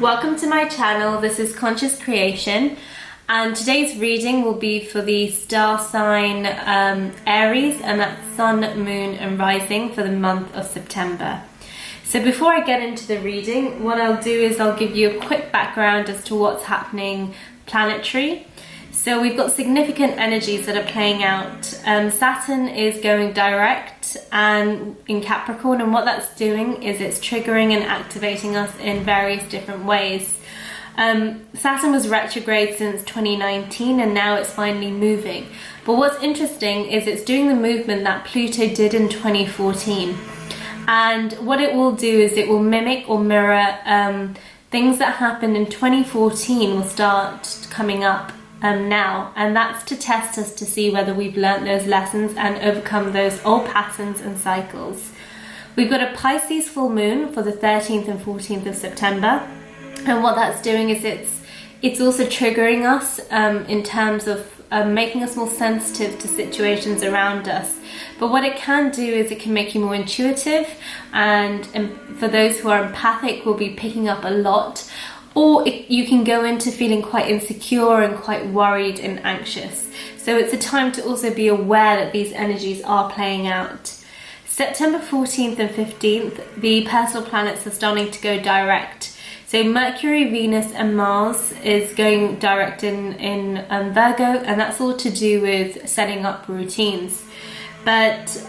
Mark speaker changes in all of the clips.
Speaker 1: Welcome to my channel. This is Conscious Creation, and today's reading will be for the star sign Aries, and that's Sun, Moon and Rising for the month of September. So before I get into the reading, what I'll do is I'll give you a quick background as to what's happening planetary. So we've got significant energies that are playing out. Saturn is going direct and in Capricorn, and what that's doing is it's triggering and activating us in various different ways. Saturn was retrograde since 2019 and now it's finally moving. But what's interesting is it's doing the movement that Pluto did in 2014. And what it will do is it will mimic or mirror things that happened in 2014 will start coming up now, and that's to test us to see whether we've learnt those lessons and overcome those old patterns and cycles. We've got a Pisces full moon for the 13th and 14th of September, and what that's doing is it's also triggering us in terms of making us more sensitive to situations around us. But what it can do is it can make you more intuitive, and for those who are empathic will be picking up a lot. Or you can go into feeling quite insecure and quite worried and anxious. So it's a time to also be aware that these energies are playing out. September 14th and 15th, the personal planets are starting to go direct. So Mercury, Venus and Mars is going direct in Virgo, and that's all to do with setting up routines. But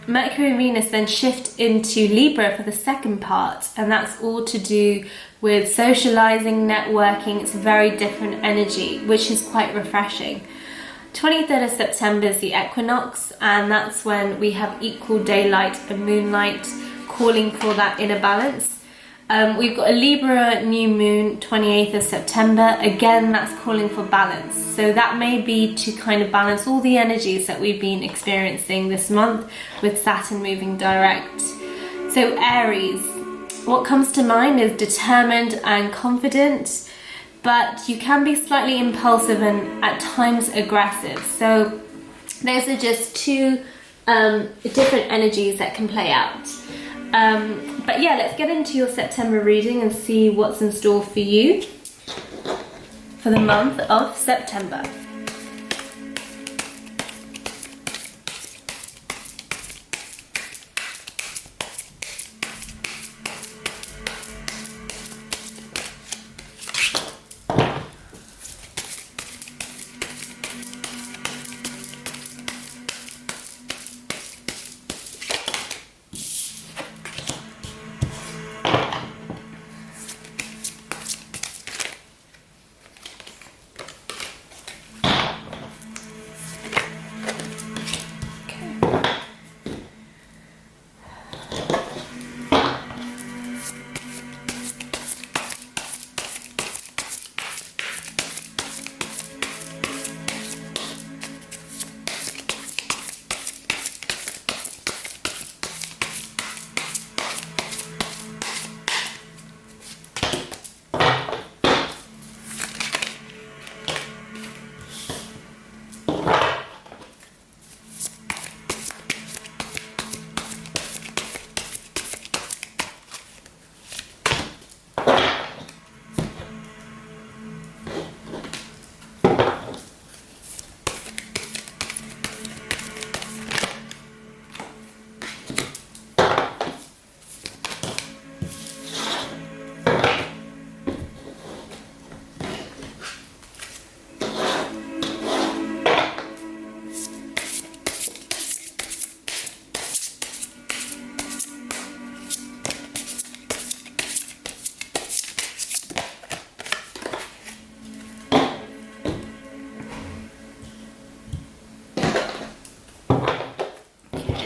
Speaker 1: Mercury and Venus then shift into Libra for the second part, and that's all to do with socializing, networking. It's a very different energy, which is quite refreshing. 23rd of September is the equinox, and that's when we have equal daylight and moonlight, calling for that inner balance. We've got a Libra new moon, 28th of September. Again, that's calling for balance. So that may be to kind of balance all the energies that we've been experiencing this month with Saturn moving direct. So Aries, what comes to mind is determined and confident, but you can be slightly impulsive and at times aggressive. So those are just two different energies that can play out. But yeah, let's get into your September reading and see what's in store for you for the month of September.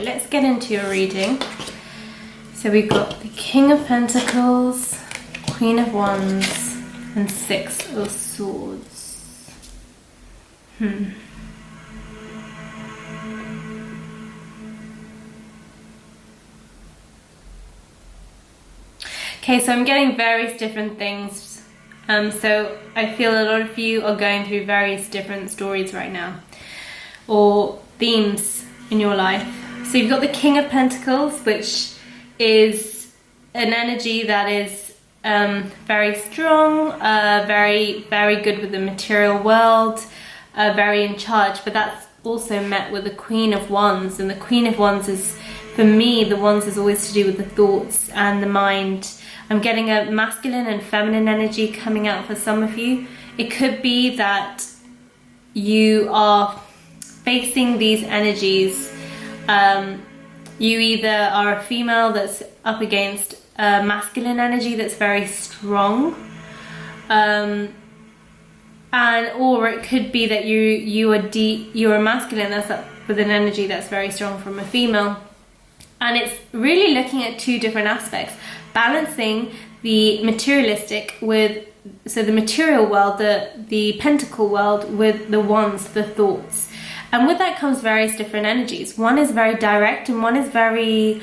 Speaker 1: Let's get into your reading. So we've got the King of Pentacles, Queen of Wands, and Six of Swords. Okay, so I'm getting various different things. So I feel a lot of you are going through various different stories right now, or themes in your life. So you've got the King of Pentacles, which is an energy that is very strong, very good with the material world, very in charge. But that's also met with the Queen of Wands, and the Queen of Wands is, for me, the Wands is always to do with the thoughts and the mind. I'm getting a masculine and feminine energy coming out for some of you. It could be that you are facing these energies. You either are a female that's up against a masculine energy that's very strong, or it could be that you're a masculine that's up with an energy that's very strong from a female. And it's really looking at two different aspects, balancing the materialistic with, so the material world, the pentacle world, with the wands, the thoughts. And with that comes various different energies. One is very direct and one is very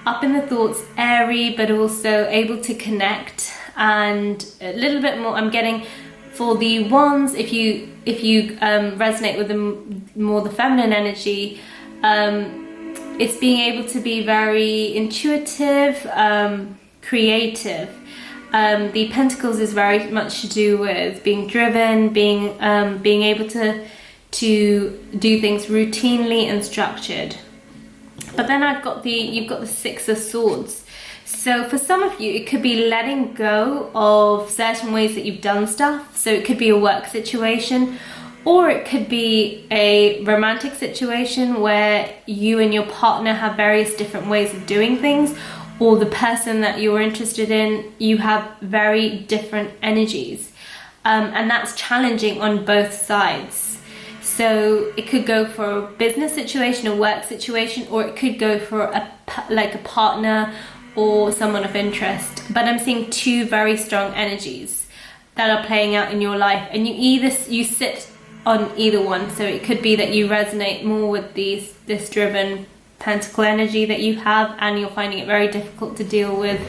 Speaker 1: up in the thoughts, airy, but also able to connect, and a little bit more. I'm getting for the wands, if you resonate with the feminine energy, it's being able to be very intuitive, creative. The pentacles is very much to do with being driven, being able to do things routinely and structured. But then you've got the Six of Swords. So for some of you, it could be letting go of certain ways that you've done stuff. So it could be a work situation, or it could be a romantic situation where you and your partner have various different ways of doing things, or the person that you're interested in, you have very different energies. And that's challenging on both sides. So it could go for a business situation, a work situation, or it could go for a partner or someone of interest. But I'm seeing two very strong energies that are playing out in your life, and you sit on either one. So it could be that you resonate more with this driven pentacle energy that you have, and you're finding it very difficult to deal with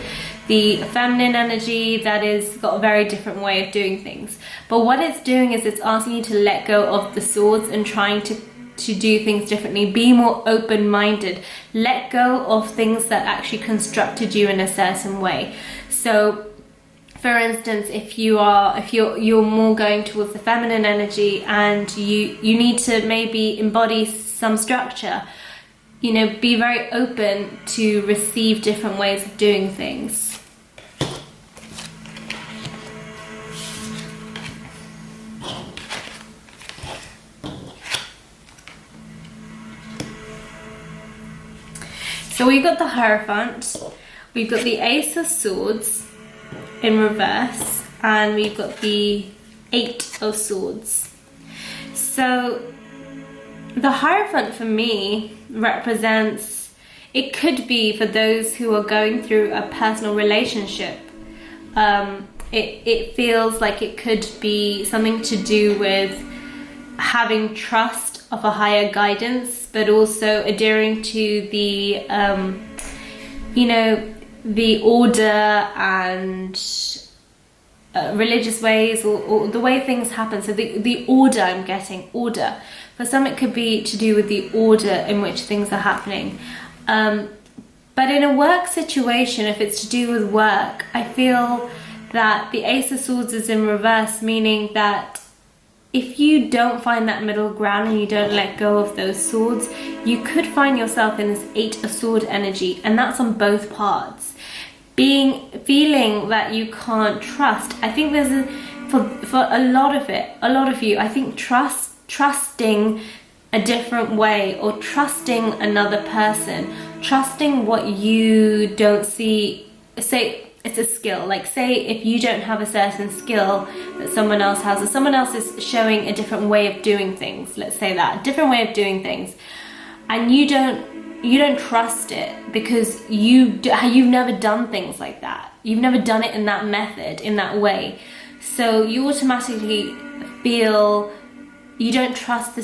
Speaker 1: the feminine energy that is got a very different way of doing things. But what it's doing is it's asking you to let go of the swords and trying to do things differently. Be more open-minded. Let go of things that actually constructed you in a certain way. So for instance, if you're more going towards the feminine energy and you need to maybe embody some structure, be very open to receive different ways of doing things. So we've got the Hierophant, we've got the Ace of Swords in reverse, and we've got the Eight of Swords. So the Hierophant for me represents, it could be for those who are going through a personal relationship. It feels like it could be something to do with having trust of a higher guidance, but also adhering to the the order and religious ways, or the way things happen. So the order, I'm getting order. For some it could be to do with the order in which things are happening. But in a work situation, if it's to do with work, I feel that the Ace of Swords is in reverse, meaning that if you don't find that middle ground and you don't let go of those swords, you could find yourself in this Eight of Sword energy, and that's on both parts. Feeling that you can't trust. I think there's for a lot of you, I think trusting a different way, or trusting another person, trusting what you don't see. Say it's a skill, like say if you don't have a certain skill that someone else has, or someone else is showing a different way of doing things, let's say that, a different way of doing things, and you don't trust it because you've never done things like that. You've never done it in that method, in that way. So you automatically feel you don't trust the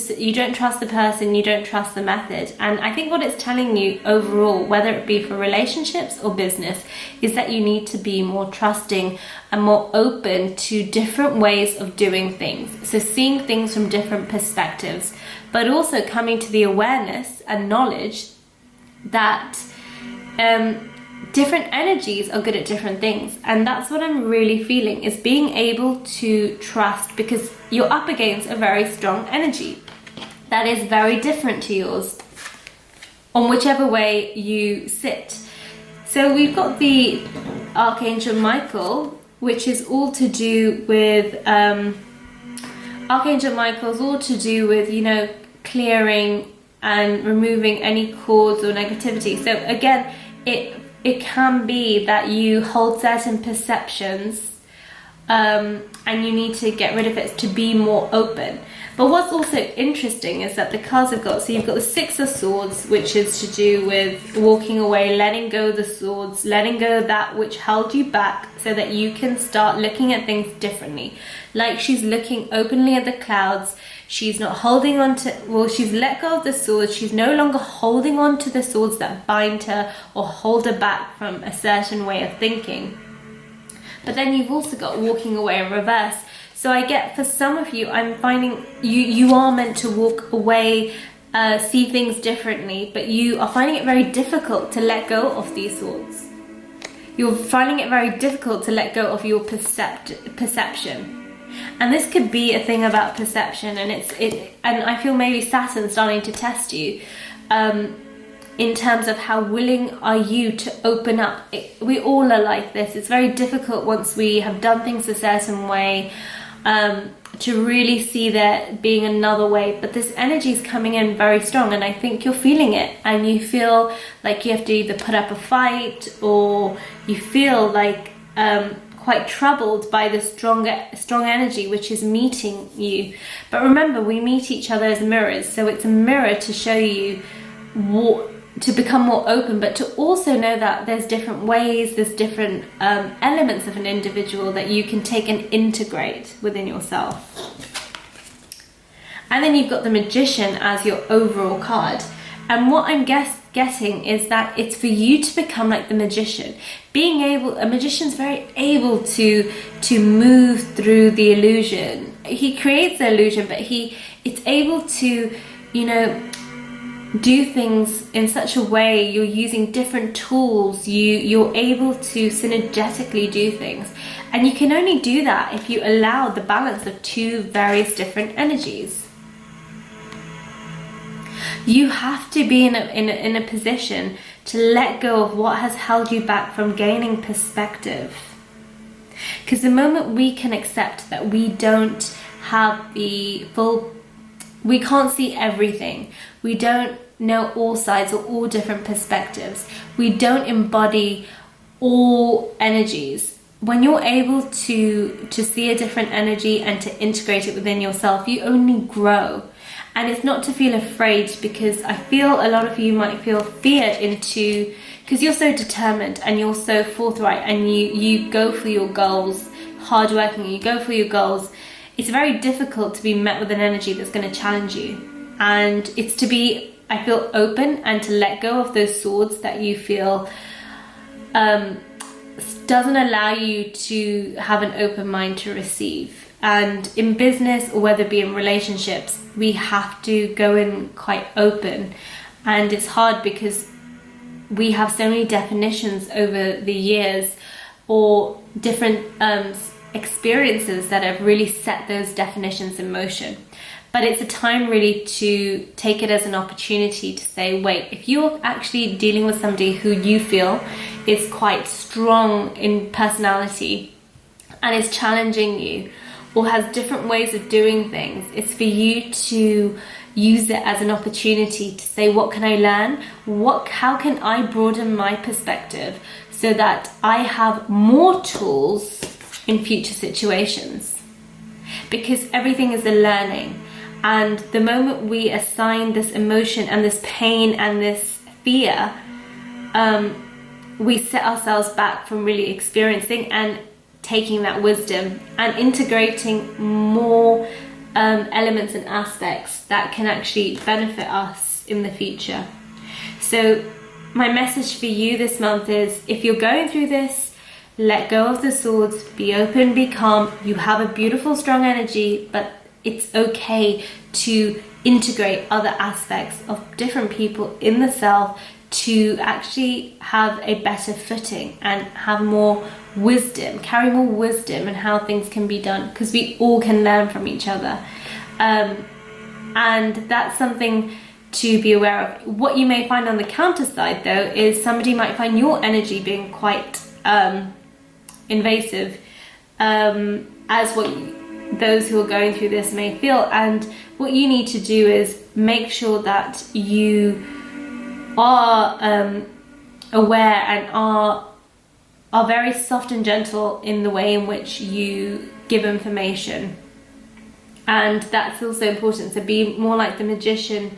Speaker 1: person, you don't trust the method. And I think what it's telling you overall, whether it be for relationships or business, is that you need to be more trusting and more open to different ways of doing things. So seeing things from different perspectives, but also coming to the awareness and knowledge that different energies are good at different things, and that's what I'm really feeling, is being able to trust, because you're up against a very strong energy that is very different to yours on whichever way you sit. So we've got the Archangel Michael, which is all to do with Archangel Michael's all to do with, you know, clearing and removing any cords or negativity. So again, it can be that you hold certain perceptions and you need to get rid of it to be more open. But what's also interesting is that the cards have got, so you've got the Six of Swords, which is to do with walking away, letting go of the swords, letting go of that which held you back, so that you can start looking at things differently. Like she's looking openly at the clouds. She's not holding on to, well, she's let go of the swords. She's no longer holding on to the swords that bind her or hold her back from a certain way of thinking. But then you've also got walking away in reverse. So I get, for some of you, I'm finding you are meant to walk away, see things differently, but you are finding it very difficult to let go of these swords. You're finding it very difficult to let go of your perception. And this could be a thing about perception, and and I feel maybe Saturn's starting to test you in terms of how willing are you to open up. We all are like this. It's very difficult once we have done things a certain way to really see there being another way, but this energy is coming in very strong, and I think you're feeling it, and you feel like you have to either put up a fight, or you feel like quite troubled by the strong energy which is meeting you. But remember, we meet each other as mirrors, so it's a mirror to show you to become more open, but to also know that there's different ways, there's different elements of an individual that you can take and integrate within yourself. And then you've got the Magician as your overall card. And what I'm getting is that it's for you to become like the magician. A magician's very able to move through the illusion. He creates the illusion, but it's able to, you know, do things in such a way. You're using different tools. You're able to synergetically do things, and you can only do that if you allow the balance of two various different energies. You have to be in a position to let go of what has held you back from gaining perspective. Because the moment we can accept that we don't have the full, we can't see everything, we don't know all sides or all different perspectives, we don't embody all energies. When you're able to see a different energy and to integrate it within yourself, you only grow. And it's not to feel afraid, because I feel a lot of you might feel fear because you're so determined and you're so forthright, and you go for your goals, hardworking, you go for your goals. It's very difficult to be met with an energy that's going to challenge you. And it's to be, I feel, open and to let go of those swords that you feel doesn't allow you to have an open mind to receive. And in business, or whether it be in relationships, we have to go in quite open. And it's hard because we have so many definitions over the years, or different experiences that have really set those definitions in motion. But it's a time really to take it as an opportunity to say, wait, if you're actually dealing with somebody who you feel is quite strong in personality and is challenging you, or has different ways of doing things, it's for you to use it as an opportunity to say, what can I learn? How can I broaden my perspective so that I have more tools in future situations? Because everything is a learning. And the moment we assign this emotion and this pain and this fear, we set ourselves back from really experiencing and taking that wisdom and integrating more elements and aspects that can actually benefit us in the future. So my message for you this month is, if you're going through this, let go of the swords, be open, be calm. You have a beautiful, strong energy, but it's okay to integrate other aspects of different people in the self to actually have a better footing and have more wisdom, carry more wisdom in how things can be done, because we all can learn from each other. And that's something to be aware of. What you may find on the counter side though is somebody might find your energy being quite invasive, as what those who are going through this may feel. And what you need to do is make sure that you are aware and are very soft and gentle in the way in which you give information. And that's also important. So be more like the magician,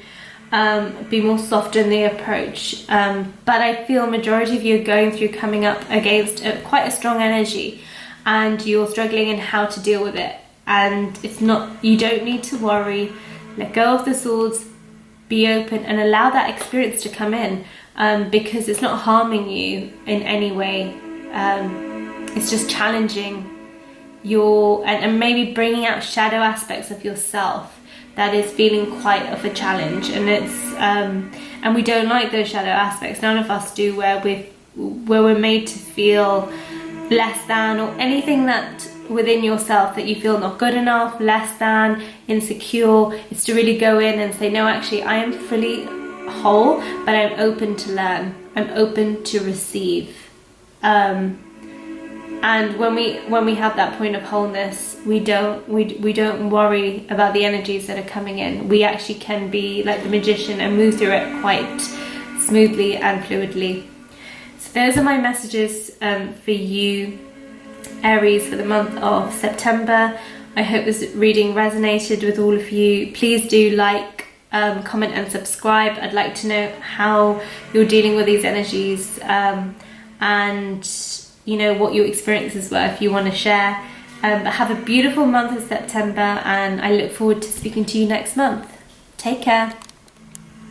Speaker 1: be more soft in the approach. But I feel majority of you are going through, coming up against quite a strong energy, and you're struggling in how to deal with it. And it's not, you don't need to worry. Let go of the swords, be open and allow that experience to come in, because it's not harming you in any way. It's just challenging your, and maybe bringing out shadow aspects of yourself that is feeling quite of a challenge. And it's and we don't like those shadow aspects. None of us do, where we're made to feel less than, or anything that within yourself that you feel not good enough, less than, insecure. It's to really go in and say, no, actually I am fully whole, but I'm open to learn, I'm open to receive. And when we have that point of wholeness, we don't worry about the energies that are coming in. We actually can be like the magician and move through it quite smoothly and fluidly. So those are my messages for you, Aries, for the month of September. I hope this reading resonated with all of you. Please do like, comment and subscribe. I'd like to know how you're dealing with these energies, and you know what your experiences were if you want to share. But have a beautiful month of September, and I look forward to speaking to you next month. Take care.